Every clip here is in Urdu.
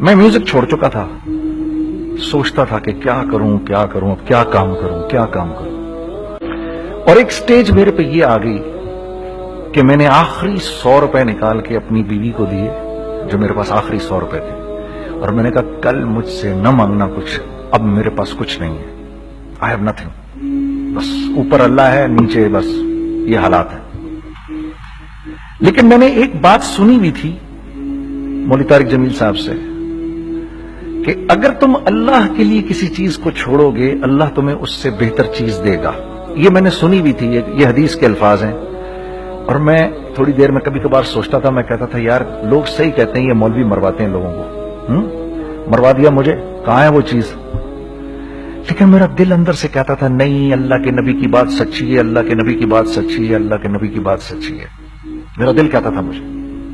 میں میوزک چھوڑ چکا تھا، سوچتا تھا کہ کیا کروں اب کیا کام کروں. اور ایک سٹیج میرے پہ یہ آ گئی کہ میں نے آخری 100 روپے نکال کے اپنی بیوی کو دیے، جو میرے پاس آخری 100 روپے تھے، اور میں نے کہا کل مجھ سے نہ مانگنا کچھ، اب میرے پاس کچھ نہیں ہے، آئی ہیو نتھنگ، بس اوپر اللہ ہے، نیچے بس یہ حالات ہے. لیکن میں نے ایک بات سنی بھی تھی مولوی طارق جمیل صاحب سے کہ اگر تم اللہ کے لیے کسی چیز کو چھوڑو گے اللہ تمہیں اس سے بہتر چیز دے گا. یہ میں نے سنی بھی تھی، یہ حدیث کے الفاظ ہیں. اور میں تھوڑی دیر میں کبھی کبھار سوچتا تھا، میں کہتا تھا یار لوگ صحیح کہتے ہیں، یہ مولوی مرواتے ہیں لوگوں کو، مروا دیا مجھے، کہاں ہے وہ چیز؟ لیکن میرا دل اندر سے کہتا تھا نہیں، اللہ کے نبی کی بات سچی ہے، اللہ کے نبی کی بات سچی ہے، اللہ کے نبی کی بات سچی ہے. میرا دل کہتا تھا مجھے.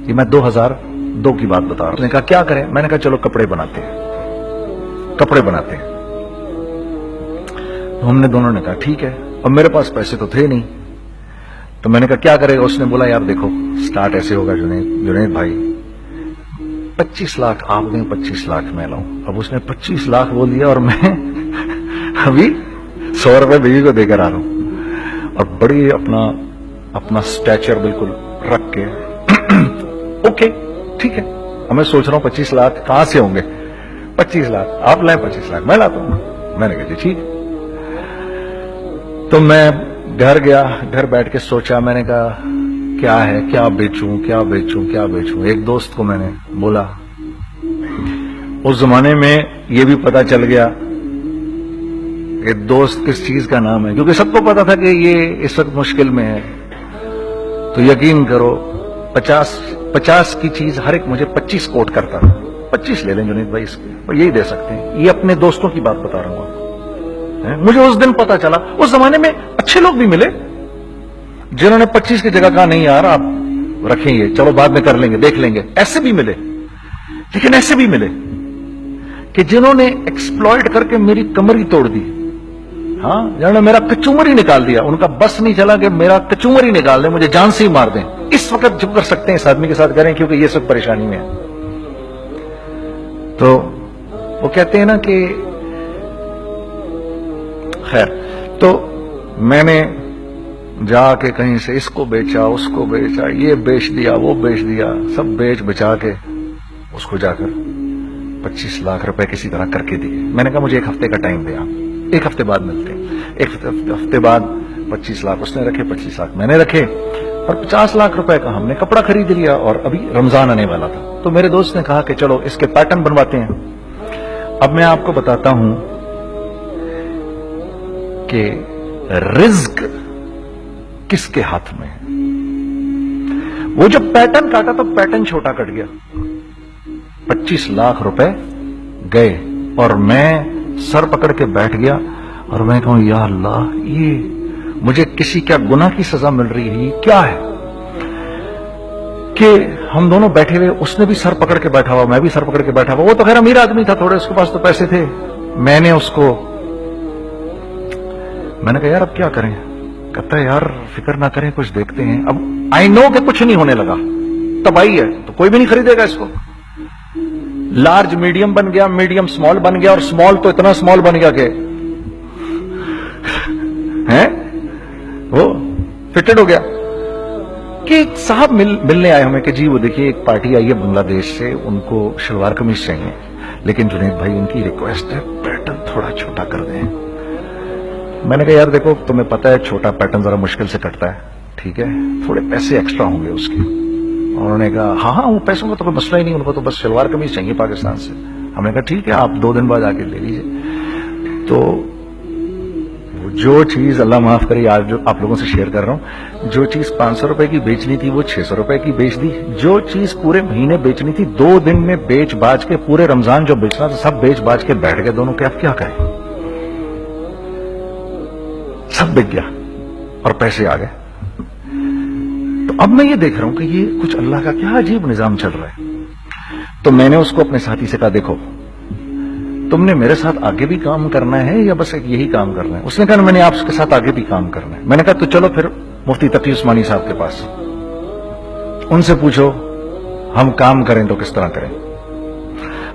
یہ میں 2002 کی بات بتا رہا ہوں. اس نے کہا کیا کریں؟ میں نے کہا چلو کپڑے بناتے ہیں. ہم نے دونوں نے کہا ٹھیک ہے. اور میرے پاس پیسے تو تھے نہیں، تو میں نے کہا کیا کرے گا؟ اس نے بولا یار دیکھو سٹارٹ ایسے ہوگا جنید بھائی، 25 لاکھ آپ دیں، 25 لاکھ میں لاؤں. اب اس نے 25 لاکھ بول دیا اور میں ابھی 100 روپے بیوی کو دے کر آ رہا ہوں، اور بڑی اپنا سٹیچر بالکل رکھ کے اوکے ٹھیک ہے. اب میں سوچ رہا ہوں 25 لاکھ کہاں سے ہوں گے؟ 25 لاکھ آپ لائیں، 25 لاکھ میں لاتا ہوں. میں نے کہا جی ٹھیک. تو میں گھر گیا، گھر بیٹھ کے سوچا. میں نے کہا کیا ہے، کیا بیچوں. ایک دوست کو میں نے بولا. اس زمانے میں یہ بھی پتا چل گیا کہ دوست کس چیز کا نام ہے، کیونکہ سب کو پتا تھا کہ یہ اس وقت مشکل میں ہے. تو یقین کرو 50 کی چیز ہر ایک مجھے 25 کوٹ کرتا تھا. 25 لے لیں جنید بھائی اس کے، یہی دے سکتے ہیں. یہ اپنے دوستوں کی بات بتا رہا ہوں آپ کو. مجھے اس دن پتا چلا. اس زمانے میں اچھے لوگ بھی ملے جنہوں نے 25 کی جگہ کہا نہیں یار آپ رکھیں گے، چلو بعد میں کر لیں گے، دیکھ لیں گے. ایسے بھی ملے، لیکن ایسے بھی ملے کہ جنہوں نے ایکسپلائٹ کر کے میری کمر ہی توڑ دی. ہاں، جنہوں نے میرا کچومر ہی نکال دیا. ان کا بس نہیں چلا کہ میرا کچومر ہی نکال دیں، مجھے جان سے ہی مار دیں. اس وقت جو کر سکتے ہیں اس آدمی کے ساتھ کریں، کیونکہ یہ سب پریشانی میں ہے. تو وہ کہتے ہیں نا کہ خیر. تو میں نے جا کے کہیں سے اس کو بیچا، اس کو بیچا، یہ بیچ دیا، وہ بیچ دیا، سب بیچ بچا کے اس کو جا کر 25 لاکھ روپے کسی طرح کر کے دیے. میں نے کہا مجھے 1 ہفتے کا ٹائم دیا، 1 ہفتے بعد ملتے ہیں. 1 ہفتے بعد 25 لاکھ اس نے رکھے، 25 لاکھ میں نے رکھے، اور 50 لاکھ روپے کا ہم نے کپڑا خرید لیا. اور ابھی رمضان آنے والا تھا، تو میرے دوست نے کہا کہ چلو اس کے پیٹرن بنواتے ہیں. اب میں آپ کو بتاتا ہوں کہ رزق کس کے ہاتھ میں ہے. وہ جب پیٹرن کاٹا تو پیٹرن چھوٹا کٹ گیا، 25 لاکھ روپے گئے. اور میں سر پکڑ کے بیٹھ گیا اور میں کہوں یا اللہ، یہ مجھے کسی کیا گناہ کی سزا مل رہی ہے، یہ کیا ہے؟ کہ ہم دونوں بیٹھے ہوئے، اس نے بھی سر پکڑ کے بیٹھا ہوا، میں بھی سر پکڑ کے بیٹھا ہوا. وہ تو خیر امیر آدمی تھا تھوڑے، اس کے پاس تو پیسے تھے. میں نے اس کو میں نے کہا یار اب کیا کریں؟ کہتا ہے یار فکر نہ کریں، کچھ دیکھتے ہیں. اب آئی نو کہ کچھ نہیں ہونے لگا، تباہی ہے، تو کوئی بھی نہیں خریدے گا اس کو. لارج میڈیم بن گیا، میڈیم سمال بن گیا، اور سمال تو اتنا سمال بن گیا کہ وہ فٹڈ ہو گیا. کہ ایک صاحب ملنے آئے ہمیں کہ جی وہ دیکھیے ایک پارٹی آئی ہے بنگلہ دیش سے، ان کو شلوار قمیض چاہیے، لیکن جنید بھائی ان کی ریکویسٹ ہے پیٹرن تھوڑا چھوٹا کر دیں. میں نے کہا یار دیکھو تمہیں پتا ہے چھوٹا پیٹرن ذرا مشکل سے کٹتا ہے، ٹھیک ہے تھوڑے پیسے ایکسٹرا ہوں گے اس کے. انہوں نے کہا ہاں وہ پیسوں کا تو کوئی مسئلہ ہی نہیں، ان کو تو بس شلوار قمیض چاہیے پاکستان سے. ہم نے کہا ٹھیک ہے آپ 2 دن بعد آ کے لے لیجیے. تو جو چیز اللہ معاف کرے آج جو آپ لوگوں سے شیئر کر رہا ہوں، جو چیز 500 روپے کی بیچنی تھی وہ 600 روپے کی بیچ دی. جو چیز پورے مہینے بیچنی تھی 2 دن میں بیچ باج کے، پورے رمضان جو بیچنا تھا سب بیچ باج کے بیٹھ گئے دونوں. کہ اب کیا کریں؟ سب بک گیا اور پیسے آ گئے. تو اب میں یہ دیکھ رہا ہوں کہ یہ کچھ اللہ کا کیا عجیب نظام چل رہا ہے. تو میں نے اس کو اپنے ساتھی سے کہا دیکھو تم نے میرے ساتھ آگے بھی کام کرنا ہے یا بس ایک یہی کام کرنا ہے؟ اس نے کہا میں نے آپ کے ساتھ آگے بھی کام کرنا ہے. میں نے کہا تو چلو پھر مفتی تقی عثمانی صاحب کے پاس، ان سے پوچھو ہم کام کریں تو کس طرح کریں.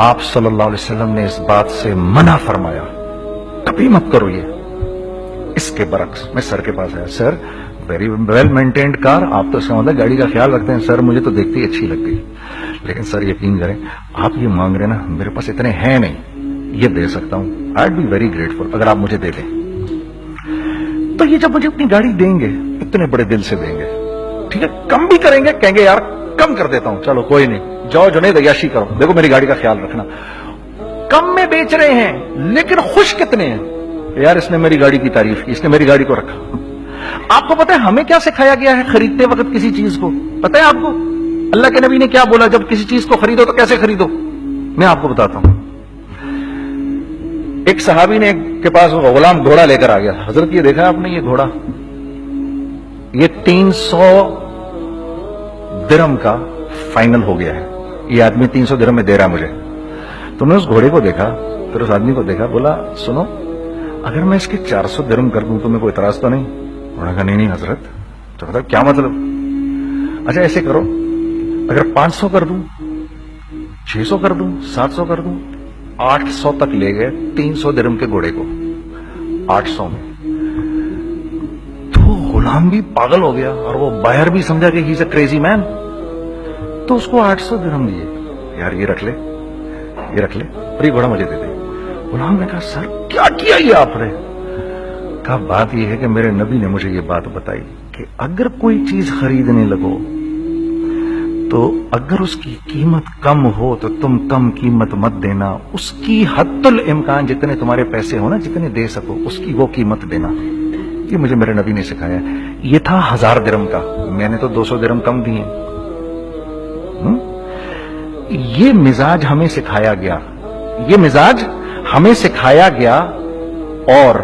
آپ صلی اللہ علیہ وسلم نے اس بات سے منع فرمایا، کبھی مت کرو یہ۔ اس کے برعکس میں سر کے پاس آیا، سر ویری ویل مینٹینڈ کار، آپ تو اس کا مطلب گاڑی کا خیال رکھتے ہیں۔ سر مجھے تو دیکھتی اچھی لگ گئی، لیکن سر یقین کریں آپ یہ مانگ رہے نا، میرے پاس اتنے ہیں نہیں، یہ دے سکتا ہوں، آئی بی ویری گریٹفل اگر آپ مجھے دے دیں۔ تو یہ جب مجھے اپنی گاڑی دیں گے اتنے بڑے دل سے دیں گے، ٹھیک ہے، کم بھی کریں گے، کہیں گے یار کم کر دیتا ہوں، چلو کوئی نہیں، جاؤ جنید عیاشی کرو، دیکھو میری گاڑی کا خیال رکھنا۔ کم میں بیچ رہے ہیں لیکن خوش کتنے ہیں، یار اس نے میری گاڑی کی تعریف کی، اس نے میری گاڑی کو رکھا۔ آپ کو پتہ ہے ہمیں کیا سکھایا گیا ہے خریدتے وقت کسی چیز کو؟ پتہ ہے آپ کو اللہ کے نبی نے کیا بولا جب کسی چیز کو خریدو تو کیسے خریدو؟ میں آپ کو بتاتا ہوں۔ ایک صحابی نے کے پاس غلام گھوڑا لے کر آ گیا، حضرت یہ دیکھا آپ نے یہ گھوڑا، یہ 300 درہم کا فائنل ہو گیا ہے، یہ آدمی 300 درہم میں دے رہا ہے مجھے۔ تو میں اس گھوڑے کو دیکھا، پھر اس آدمی کو دیکھا، بولا سنو اگر میں اس کے 400 درہم کر دوں تو میں کوئی اعتراض تو نہیں؟ انہوں نے کہا نہیں حضرت۔ تو کہا کیا مطلب؟ اچھا ایسے کرو، اگر 500 کر دوں، 600 کر دوں، 700 کر دوں، 800 تک لے گئے 300 درہم کے گھوڑے کو، 800 میں۔ تو غلام بھی پاگل ہو گیا اور وہ بائر بھی سمجھا کہ ہی از اے کریزی مین، تو اس کو 800 درہم دیے، یار یہ رکھ لے، یہ رکھ لے اور یہ گھوڑا مجھے دے دے۔ غلام نے کہا سر کیا کیا یہ آپ نے؟ کہا بات یہ ہے کہ میرے نبی نے مجھے یہ بات بتائی کہ اگر کوئی چیز خریدنے لگو تو اگر اس کی قیمت کم ہو تو تم کم قیمت مت دینا، اس کی حد الامکان جتنے تمہارے پیسے ہو نا، جتنے دے سکو اس کی وہ قیمت دینا۔ یہ مجھے میرے نبی نے سکھایا۔ یہ تھا 1000 درہم کا، میں نے تو 200 درہم کم دیے۔ یہ مزاج ہمیں سکھایا گیا، یہ مزاج ہمیں سکھایا گیا، اور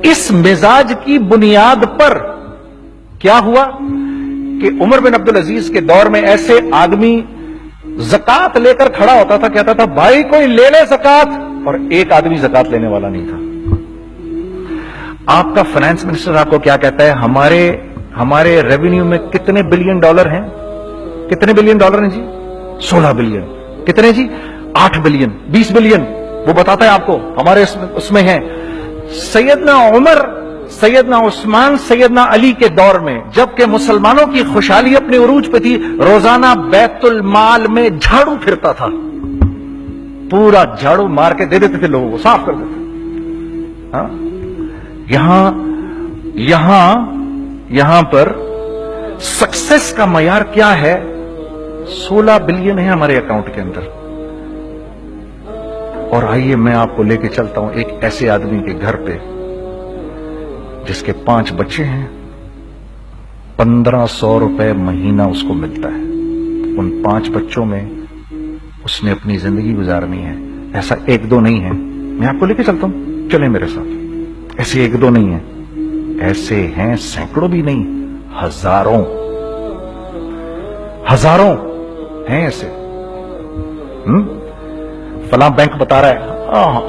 اس مزاج کی بنیاد پر کیا ہوا کہ عمر بن عبدالعزیز کے دور میں ایسے آدمی زکات لے کر کھڑا ہوتا تھا، کہتا تھا بھائی کوئی لے لے زکات، اور ایک آدمی زکات لینے والا نہیں تھا۔ آپ کا فائنانس منسٹر آپ کو کیا کہتا ہے؟ ہمارے ریونیو میں کتنے بلین ڈالر ہیں؟ کتنے بلین ڈالر ہیں جی؟ 16 بلین۔ کتنے جی؟ 8 بلین، 20 بلین، وہ بتاتا ہے آپ کو ہمارے اس میں ہیں۔ سیدنا عمر، سیدنا عثمان، سیدنا علی کے دور میں جبکہ مسلمانوں کی خوشحالی اپنے عروج پہ تھی، روزانہ بیت المال میں جھاڑو پھرتا تھا، پورا جھاڑو مار کے دے دیتے تھے لوگوں کو، صاف کر دیتے۔ ہاں یہاں پر سکسیس کا معیار کیا ہے؟ 16 بلین ہے ہمارے اکاؤنٹ کے اندر۔ اور آئیے میں آپ کو لے کے چلتا ہوں ایک ایسے آدمی کے گھر پہ جس کے 5 بچے ہیں، 1500 روپے مہینہ اس کو ملتا ہے۔ ان 5 بچوں میں اس نے اپنی زندگی گزارنی ہے۔ ایسا 1-2 نہیں ہے، میں آپ کو لے کے چلتا ہوں، چلیں میرے ساتھ۔ ایسے 1-2 نہیں ہیں، ایسے ہیں سینکڑوں بھی نہیں، ہزاروں ہیں ایسے۔ فلاں بینک بتا رہا ہے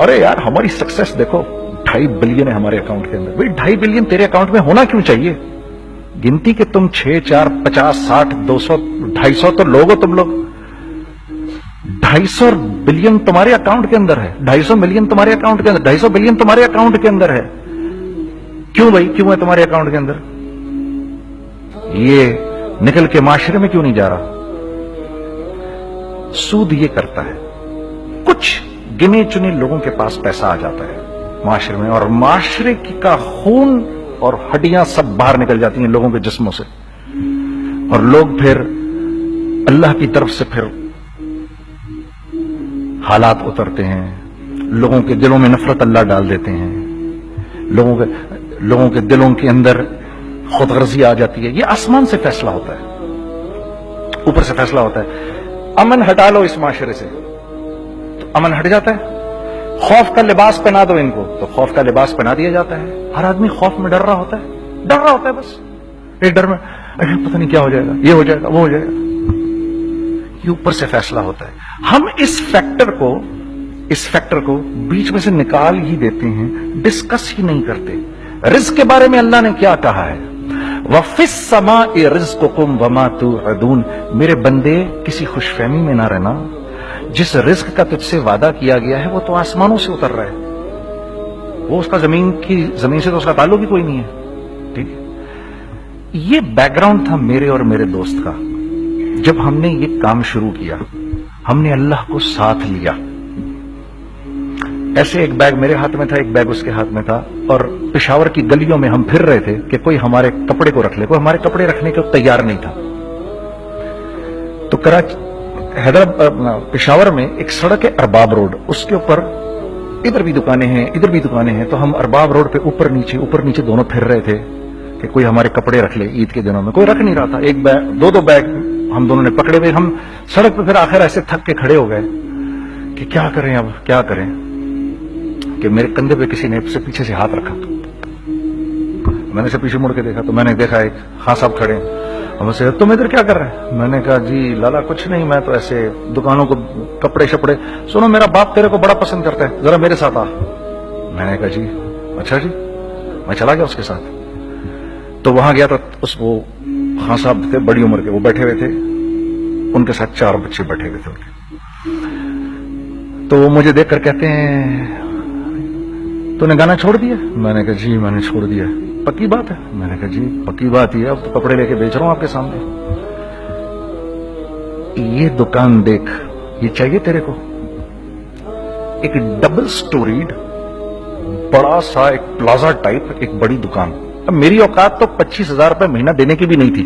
ارے یار ہماری سکسیس دیکھو، 2.5 بلین ہے ہمارے اکاؤنٹ کے اندر۔ بھائی 2.5 بلین تیرے اکاؤنٹ میں ہونا کیوں چاہیے؟ گنتی کہ تم 6 4 50 60 200 250 تو لوگ ہو تم لوگ، 250 بلین تمہارے اکاؤنٹ کے اندر ہے، 250 ملین تمہارے اکاؤنٹ کے اندر، 250 بلین تمہارے اکاؤنٹ کے اندر ہے۔ کیوں بھائی کیوں ہے تمہارے اکاؤنٹ کے اندر؟ یہ نکل کے معاشرے میں کیوں نہیں جا رہا؟ سود یہ کرتا ہے، کچھ گنے چنے لوگوں کے پاس پیسہ آ جاتا ہے معاشرے میں، اور معاشرے کا خون اور ہڈیاں سب باہر نکل جاتی ہیں لوگوں کے جسموں سے، اور لوگ پھر اللہ کی طرف سے پھر حالات اترتے ہیں، لوگوں کے دلوں میں نفرت اللہ ڈال دیتے ہیں، لوگوں کے دلوں کے اندر خود غرضی آ جاتی ہے۔ یہ آسمان سے فیصلہ ہوتا ہے، اوپر سے فیصلہ ہوتا ہے۔ امن ہٹا لو اس معاشرے سے تو امن ہٹ جاتا ہے، خوف کا لباس پہنا دو ان کو تو خوف کا لباس پہنا دیا جاتا ہے۔ ہر آدمی خوف میں ڈر رہا ہوتا ہے بس، ایک ڈر میں پتہ نہیں کیا ہو جائے گا، یہ ہو جائے گا، وہ ہو جائے گا۔ یہ اوپر سے فیصلہ ہوتا ہے۔ ہم اس فیکٹر کو بیچ میں سے نکال ہی دیتے ہیں، ڈسکس ہی نہیں کرتے۔ رزق کے بارے میں اللہ نے کیا کہا ہے؟ وَفِي السَّمَاءِ رِزْقُكُمْ وَمَا تُوعَدُونَ، میرے بندے کسی خوش فہمی میں نہ رہنا، جس رزق کا تجھ سے وعدہ کیا گیا ہے وہ تو آسمانوں سے اتر رہا ہے، وہ اس کا زمین سے تو اس کا تعلق ہی کوئی نہیں ہے. ٹھیک ہے، یہ بیک گراؤنڈ تھا میرے اور میرے دوست کا. جب ہم نے یہ کام شروع کیا ہم نے اللہ کو ساتھ لیا. ایسے ایک بیگ میرے ہاتھ میں تھا، ایک بیگ اس کے ہاتھ میں تھا، اور پشاور کی گلیوں میں ہم پھر رہے تھے کہ کوئی ہمارے کپڑے کو رکھ لے. کوئی ہمارے کپڑے رکھنے کو تیار نہیں تھا. تو پشاور میں ایک سڑک ہے ارباب روڈ، اس کے اوپر ادھر بھی دکانیں ہیں ادھر بھی دکانیں ہیں. تو ہم ارباب روڈ پہ اوپر نیچے دونوں پھر رہے تھے کہ کوئی ہمارے کپڑے رکھ لے. عید کے دنوں میں کوئی رکھ نہیں رہا تھا. ایک بیگ دو بیگ ہم دونوں نے پکڑے ہوئے. ہم سڑک پہ پھر آخر ایسے تھک کے کھڑے ہو گئے کہ کیا کریں اب کیا کریں، کہ میرے کندھے پہ کسی نے سے پیچھے سے ہاتھ رکھا. میں نے سے پیچھے مڑ کے دیکھا تو میں نے دیکھا ایک خان صاحب کھڑے ہیں. ہم سے تم ادھر کیا کر رہے ہیں؟ میں نے کہا جی لالا کچھ نہیں، میں تو ایسے دکانوں کو کپڑے شپڑے. سنو میرا باپ تیرے کو بڑا پسند کرتا ہے، ذرا میرے ساتھ آ. میں نے کہا جی اچھا جی. میں چلا گیا اس کے ساتھ. تو وہاں گیا تو وہ خان صاحب تھے بڑی عمر کے، وہ بیٹھے ہوئے تھے، ان کے ساتھ 4 بچے بیٹھے ہوئے تھے. تو وہ مجھے دیکھ کر کہتے ہیں تو نے گانا چھوڑ دیا؟ میں نے کہا جی میں نے چھوڑ دیا. پکی بات ہے؟ میں نے کہا جی پکی بات ہی ہے، اب تو کپڑے لے کے بیچ رہا ہوں آپ کے سامنے. یہ دکان دیکھ، یہ چاہیے تیرے کو؟ ایک ڈبل سٹوریڈ بڑا سا ایک پلازا ٹائپ ایک بڑی دکان. اب میری اوقات تو 25,000 روپے مہینہ دینے کی بھی نہیں تھی.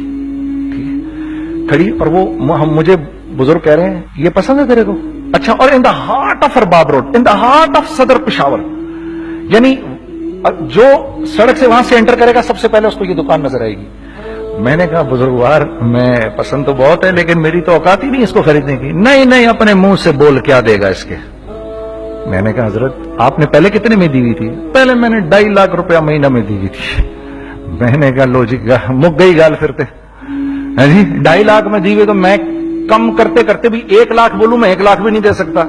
کھڑی، اور وہ مجھے بزرگ کہہ رہے ہیں یہ پسند ہے تیرے کو؟ اچھا. اور in the heart of Arbab road, in the heart of Saddar Peshawar, یعنی جو سڑک سے وہاں سے انٹر کرے گا سب سے پہلے اس کو یہ دکان نظر آئے گی. میں نے کہا بزرگوار میں پسند تو بہت ہے لیکن میری تو اوقات ہی نہیں اس کو خریدنے کی. نہیں اپنے منہ سے بول کیا دے گا اس کے. میں نے کہا حضرت آپ نے پہلے کتنے میں دی ہوئی تھی؟ پہلے میں نے 2.5 لاکھ روپیہ مہینہ میں دی ہوئی تھی. میں نے کہا لو جی مک گئی گال پھرتے جی. 2.5 لاکھ میں دی ہوئی تو میں کم کرتے کرتے بھی 1 لاکھ بولوں، میں 1 لاکھ بھی نہیں دے سکتا.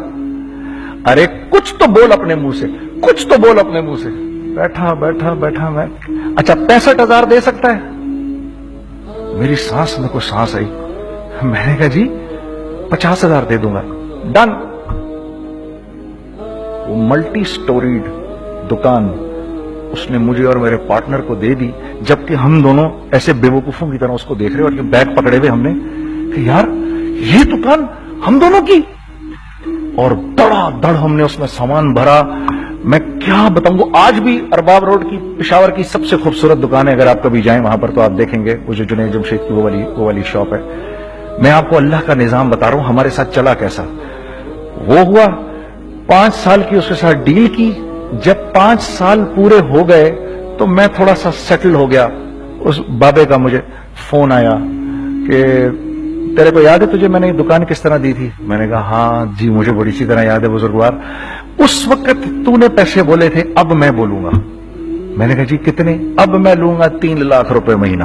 ارے کچھ تو بول اپنے منہ سے، کچھ تو بول اپنے منہ سے. بیٹھا میں اچھا 65,000 دے سکتا ہے؟ میری سانس میں کوئی سانس آئی. میں نے کہا جی 50,000 دے دوں گا. ڈن. وہ ملٹی سٹوریڈ دکان اس نے مجھے اور میرے پارٹنر کو دے دی، جبکہ ہم دونوں ایسے بے وقوفوں کی طرح اس کو دیکھ رہے اور بیگ پکڑے ہوئے ہم نے کہ یار یہ دکان ہم دونوں کی. اور دڑا دڑ ہم نے اس میں سامان بھرا. میں کیا بتاؤں، وہ آج بھی ارباب روڈ کی پشاور کی سب سے خوبصورت دکان ہے. اگر آپ کبھی جائیں وہاں پر تو آپ دیکھیں گے وہ جو جنید جمشید کی وہ والی شاپ ہے. میں آپ کو اللہ کا نظام بتا رہا ہوں ہمارے ساتھ چلا کیسا. وہ ہوا 5 سال کی اس کے ساتھ ڈیل کی. جب 5 سال پورے ہو گئے تو میں تھوڑا سا سیٹل ہو گیا. اس بابے کا مجھے فون آیا کہ تیرے کو یاد ہے تجھے میں نے یہ دکان کس طرح دی تھی؟ میں نے کہا ہاں جی مجھے بڑی اچھی طرح یاد ہے بزرگوار. اس وقت تو نے پیسے بولے تھے اب میں بولوں گا. میں نے کہا جی کتنے؟ اب میں لوں گا 3 لاکھ روپے مہینہ.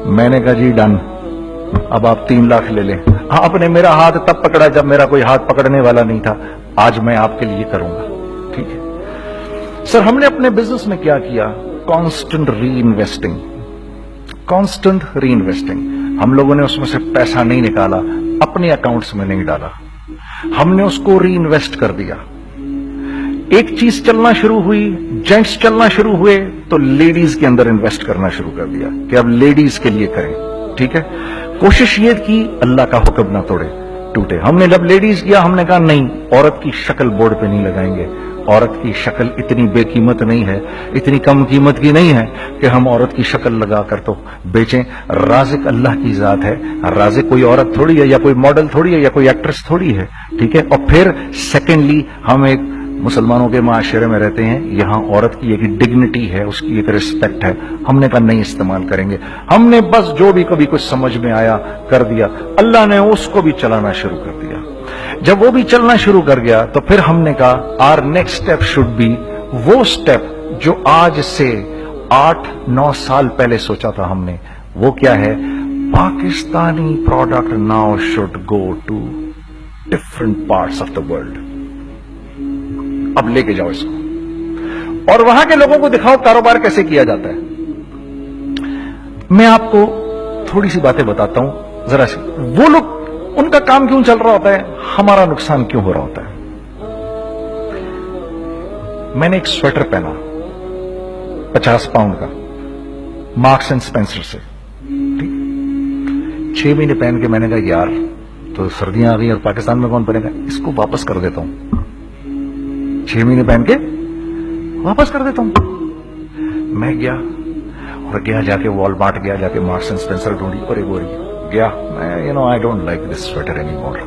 میں نے کہا جی ڈن، اب آپ 3 لاکھ لے لیں. آپ نے میرا ہاتھ تب پکڑا جب میرا کوئی ہاتھ پکڑنے والا نہیں تھا. آج میں آپ کے لیے کروں گا. ٹھیک ہے سر. ہم نے اپنے بزنس میں کیا کیا؟ کانسٹنٹ ری انویسٹنگ. ہم لوگوں نے اس میں سے پیسہ نہیں نکالا، اپنے اکاؤنٹس میں نہیں ڈالا، ہم نے اس کو ری انویسٹ کر دیا. ایک چیز چلنا شروع ہوئی، جینٹس چلنا شروع ہوئے تو لیڈیز کے اندر انویسٹ کرنا شروع کر دیا کہ اب لیڈیز کے لیے کریں. ٹھیک ہے. کوشش یہ کی اللہ کا حکم نہ ٹوٹے. ہم نے جب لیڈیز کیا ہم نے کہا نہیں، عورت کی شکل بورڈ پہ نہیں لگائیں گے. عورت کی شکل اتنی بے قیمت نہیں ہے، اتنی کم قیمت کی نہیں ہے کہ ہم عورت کی شکل لگا کر تو بیچیں. رازق اللہ کی ذات ہے. رازق کوئی عورت تھوڑی ہے یا کوئی ماڈل تھوڑی ہے یا کوئی ایکٹریس تھوڑی ہے. ٹھیک ہے. اور پھر سیکنڈلی ہم ایک مسلمانوں کے معاشرے میں رہتے ہیں، یہاں عورت کی ایک ڈگنیٹی ہے، اس کی ایک رسپیکٹ ہے. ہم نے کہا نہیں استعمال کریں گے. ہم نے بس جو بھی کبھی کچھ سمجھ میں آیا کر دیا. اللہ نے اس کو بھی چلانا شروع کر دیا. جب وہ بھی چلنا شروع کر گیا تو پھر ہم نے کہا our next step should be وہ اسٹیپ جو آج سے 8-9 سال پہلے سوچا تھا ہم نے. وہ کیا ہے؟ Pakistani product now should go to different parts of the world. اب لے کے جاؤ اس کو اور وہاں کے لوگوں کو دکھاؤ کاروبار کیسے کیا جاتا ہے. میں آپ کو تھوڑی سی باتیں بتاتا ہوں ذرا سی. وہ لوگ ان کا کام کیوں چل رہا ہوتا ہے, ہمارا نقصان کیوں ہو رہا ہوتا ہے. میں نے ایک سویٹر پہنا 50 پاؤنڈ کا مارکس اینڈ اسپینسر سے, 6 مہینے پہن کے میں نے کہا یار تو سردیاں آ گئی اور پاکستان میں کون پہنے گا, اس کو واپس کر دیتا ہوں. 6 مہینے پہن کے واپس کر دیتا ہوں. میں گیا اور جا کے وال مارٹ گیا, جا کے مارکس اینڈ اسپینسر ڈھونڈی اور ایک بوری گیا. میں I don't like this sweater anymore.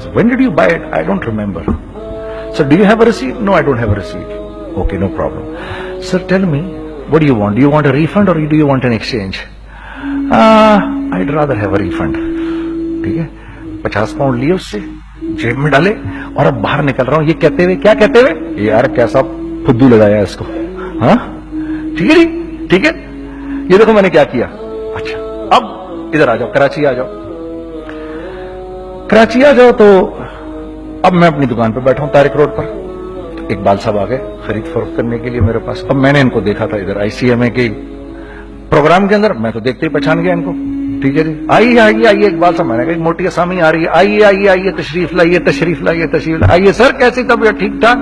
So, when did you buy it? I don't remember. So do you have a receipt? No, I don't have a receipt. Okay, no problem. Sir, tell me, what do you want? Do you want a refund or do you want an exchange? I'd rather have a refund. ٹھیک ہے, 50 پاؤنڈ لیے اس سے, جیب میں ڈالے اور اب باہر نکل رہا ہوں یہ کہتے ہوئے, کیا کہتے ہوئے, یار کیسا فدو لگایا اس کو. ہاں ٹھیک ہے جی, ٹھیک ہے, یہ دیکھو میں نے کیا کیا. اچھا اب ادھر آ جاؤ, کراچی آ جاؤ. کراچی آ جاؤ تو اب میں اپنی دکان پہ بیٹھا ہوں طارق روڈ پر. اقبال صاحب آ گئے خرید فروخت کرنے کے لیے میرے پاس. اب میں نے ان کو دیکھا تھا ادھر ICMA کے پروگرام کے اندر, میں تو دیکھتے ہی پہچان گیا ان کو. ٹھیک ہے جی, آئیے آئیے آئیے اقبال صاحب. میں نے کہا ایک موٹی اسامی آ رہی ہے, آئیے آئیے آئیے, تشریف لائیے تشریف لائیے تشریف لائیے. سر کیسی طبیعت, ٹھیک ٹھاک,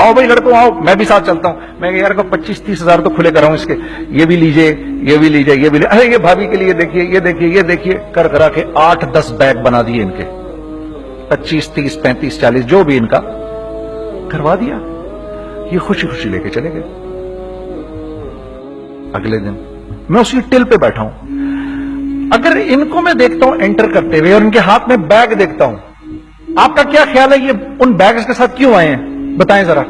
آؤ بھائی لڑکوں آؤ, میں بھی ساتھ چلتا ہوں. میں یار کو 25-30 ہزار تو کھلے کر رہا ہوں اس کے, یہ بھی لیجئے یہ بھی لیجئے یہ بھی لیجئے. ارے یہ بھابھی کے لیے دیکھیے یہ دیکھیے یہ دیکھیے, کر کرا کے 8-10 بیگ بنا دیے ان کے, 25, 30, 35, 40 جو بھی ان کا کروا دیا. یہ خوشی خوشی لے کے چلے گئے. اگلے دن میں اسی ٹل پہ بیٹھا ہوں. اگر ان کو میں دیکھتا ہوں انٹر کرتے ہوئے اور ان کے ہاتھ میں بیگ دیکھتا ہوں, آپ کا کیا خیال ہے یہ ان بیگز کے ساتھ کیوں آئے ہیں, بتائیں ذرا.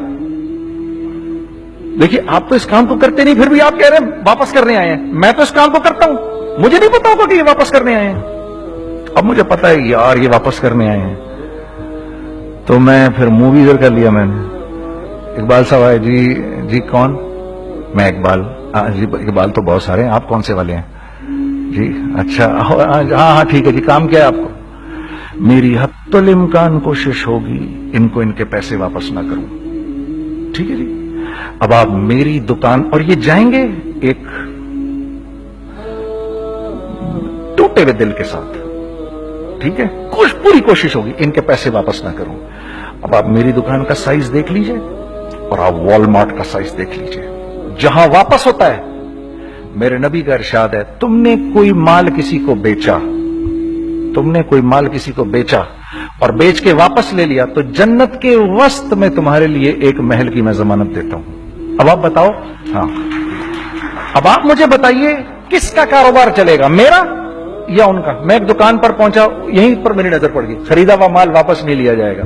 دیکھیے آپ تو اس کام کو کرتے نہیں, پھر بھی آپ کہہ رہے ہیں واپس کرنے آئے ہیں. میں تو اس کام کو کرتا ہوں, مجھے نہیں پتا ہوگا کہ یہ واپس کرنے آئے ہیں. اب مجھے پتا ہے یار یہ واپس کرنے آئے ہیں, تو میں پھر منہ بھی ادھر کر لیا. میں نے اقبال صاحب آئے, جی کون, میں اقبال. جی اقبال تو بہت سارے ہیں, آپ کون سے والے ہیں جی, اچھا ہاں ٹھیک ہے جی, کام کیا ہے آپ کو. میری حتی الامکان کوشش ہوگی ان کو ان کے پیسے واپس نہ کروں. ٹھیک ہے جی, اب آپ میری دکان, اور یہ جائیں گے ایک ٹوٹے ہوئے دل کے ساتھ. ٹھیک ہے, پوری کوشش ہوگی ان کے پیسے واپس نہ کروں. اب آپ میری دکان کا سائز دیکھ لیجئے اور آپ وال مارٹ کا سائز دیکھ لیجئے. جہاں واپس ہوتا ہے, میرے نبی کا ارشاد ہے, تم نے کوئی مال کسی کو بیچا, تم نے کوئی مال کسی کو بیچا اور بیچ کے واپس لے لیا, تو جنت کے وسط میں تمہارے لیے ایک محل کی میں ضمانت دیتا ہوں. اب آپ بتاؤ, ہاں اب آپ مجھے بتائیے کس کا کاروبار چلے گا, میرا یا ان کا. میں ایک دکان پر پہنچا, یہیں پر میری نظر پڑ گئی, خریدا ہوا مال واپس نہیں لیا جائے گا.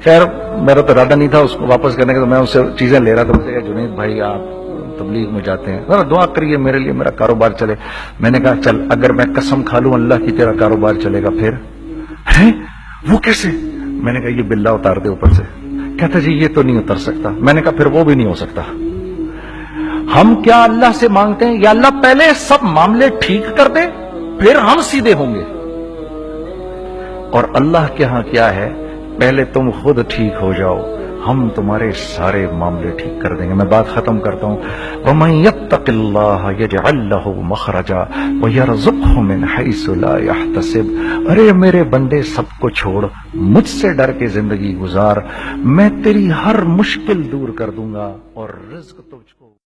خیر میرا تو ارادہ نہیں تھا اس کو واپس کرنے کا, تو میں اس سے چیزیں لے رہا تھا. مجھے کہا جنید بھائی آپ تبلیغ میں جاتے ہیں, ذرا دعا کریے میرے لیے, میرا کاروبار چلے. میں نے کہا چل, اگر میں قسم کھا لوں اللہ کی تیرا کاروبار چلے گا, پھر ہے وہ کیسے. میں نے کہا یہ بلہ اتار دے اوپر سے. کہتا جی یہ تو نہیں اتر سکتا. میں نے کہا پھر وہ بھی نہیں ہو سکتا. ہم کیا اللہ سے مانگتے ہیں, یا اللہ پہلے سب معاملے ٹھیک کر دے پھر ہم سیدھے ہوں گے, اور اللہ کے ہاں کیا ہے, پہلے تم خود ٹھیک ہو جاؤ, ہم تمہارے سارے معاملے ٹھیک کر دیں گے. میں بات ختم کرتا ہوں. وَمَن يَتَّقِ اللَّهَ يَجْعَل لَّهُ مَخْرَجًا وَيَرْزُقْهُ مِنْ حَيْثُ لَا يَحْتَسِبُ. ارے میرے بندے سب کو چھوڑ, مجھ سے ڈر کے زندگی گزار, میں تیری ہر مشکل دور کر دوں گا اور رزق تجھ کو